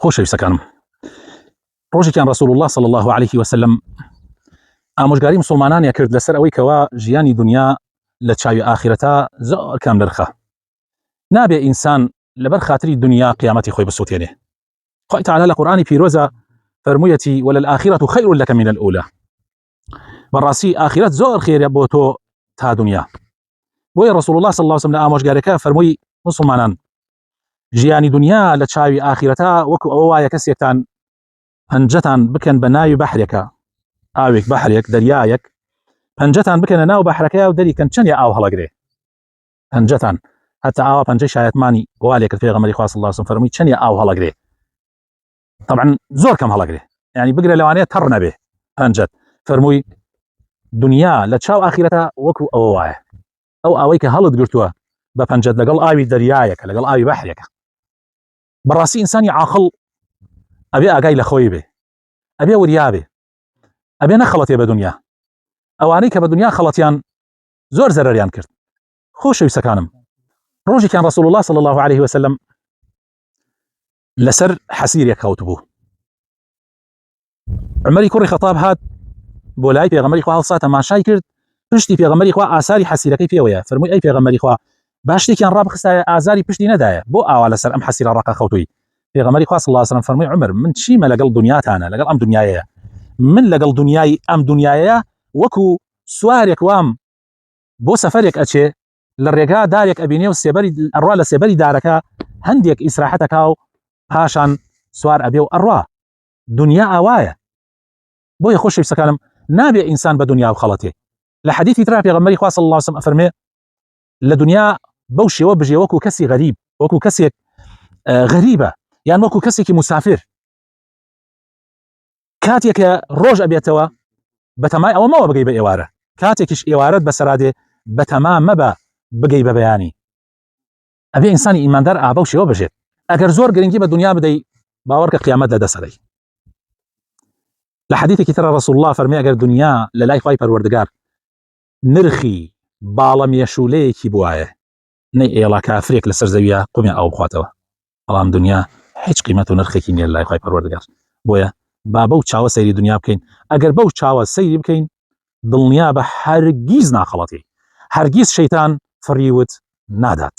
خۆشەویستەکانم، ڕۆژێکیان رسول الله صلى الله عليه وسلم ئامۆژگاری مسلمانانیان کرد لەسەر ئەوەی کەوا ژیانی دنیا لە چاوی ئاخرەتا زۆر کەم نرخە، نابێ ئینسان لەبەر خاتری دنیا قیامەتی خۆی بسووتێنێ. خۆی تعالی لە قورئانی پیرۆزە فەرموویەتی وللآخرة خير لك من الأولى، بەڕاستی ئاخرەت زۆر خێرە بۆ تۆ تا دنیا. بۆیە رسول الله صلى الله عليه وسلم لە ئامۆژگارەکە فەرمووی مسلمانان ژیانی دنیا لە چاوی ئاخرەتا وەکو ئەوە وایە کەسێکتان پەنجەتان بکەن بە ناوی بەحرێکە، ئاوێک بەحرێک دەریایەک، پەنجەتان بکەنە ناو بەحرەکەیە و دەریکەن چەندێ ئاو هەڵەگرێ، پەنجەتان هەتا ئاوا پەنجەی شایەتمانی گوالێک کرد پێغەمبەری خوا صلی الله عليه وسلم فەرمووی چەندێ ئاو هەڵەگرێ، طبعا زۆر کەم هەڵەگرێ، یعنی بگرێ لەوانەیە تەڕ نەبێ پەنجەت. فەرمووی دنیا لە چاو ئاخرەتا وەکو ئەوە وایە، ئەو ئاوەی کە هەڵت گرتووە بە پەنجەت لەگەڵ ئاوی دەریایەکە لەگەڵ ئاوی بەحرێکە. بەڕاستی ئینسانی عاقڵ ئەبێ ئاگای لە خۆی بێ، ئەبێ وریا بێ، ئەبێ نەخەڵەتێ بە دنیا. ئەوانەی کە بە دنیا خەڵەتیان زۆر زەرەریان کرد. خۆشەویستەکانم، ڕۆژێکیان رسول الله صلى الله عليه وسلم لەسەر حەسیرێک کەوت بوو. عومەری کوڕی خەتاب هات بۆ لای پێغەمبەری خوا هەڵسا تەماشای کرد، پشتی پێغەمبەری خوا ئاساری حەسیرەکەی پێوەیە. فەرمووی ئەی پێغەمبەری خوا با شتێکیان ڕابخستایە ئازاری پشتی نەدایە، بۆ ئاوا لەسەر ئەم حەسیرە ڕقە خەوتووی؟ پێغەمبەری خوا صلی الله عليه وسلم فەرمووی عومەر من چیمە لەگەڵ دنیاتانە، لەگەڵ ئەم دنیایەیە، من لەگەڵ دنیای ئەم دنیایە وەکو سوارێک وام بۆ سەفەرێک ئەچێ لە ڕێگا دارێک ئەبینێ و ئەڕوا لە سێبەری دارەکە هەندێک ئیسراحەتەکا و پاشان سوار ئەبێ و ئەڕوا. دنیا ئاوایە. بۆیە خۆشەویستەکانم نابێ ئینسان بە دنیا بخەڵەتێ. لە حەدیثی ترا پێغەمبەری خوا صلی الله عليه وسلم ئەفەرمێ لە دنیا بەو شێوە بژێ وەکو کەسی غەریب، وەکو کەسێک غەریبە، یان وەکو کەسێکی مسافر. کاتێکە ڕۆژ ئەبێتەوە بەتەمای ئەوە مەوە بگەی بە ئێوارە، کاتێکیش ئێوارەت بەسەرادێ بەتەما مەبە بگەی بە بەیانی. ئەبێ ئینسانی ئیماندار ئابە و شێوە بژێت. ئەگەر زۆر گرنگی بە دنیا بدەی باوەڕکە قیامەت لەدەسەدەی. لە حەدیثێکی ترە رسول الله فەرمێ ئەگەر دنیا لە لای خوای پەروەردگار نرخی باڵە مێشولەیەکی بوایە نەی ئێڵا کافرێک لەسەر زەویە قومیان ئەو بخواتەوە، بەڵام دنیا هیچ قیمەت و نرخێکی نییە لە لای خوای پەروەردگار. بۆیە با بەو چاوە سەیری دنیا بکەین. ئەگەر بەو چاوە سەیری بکەین دڵنیا بە هەرگیز ناخەڵەتی، هەرگیز شەیتان فڕیوت نادات.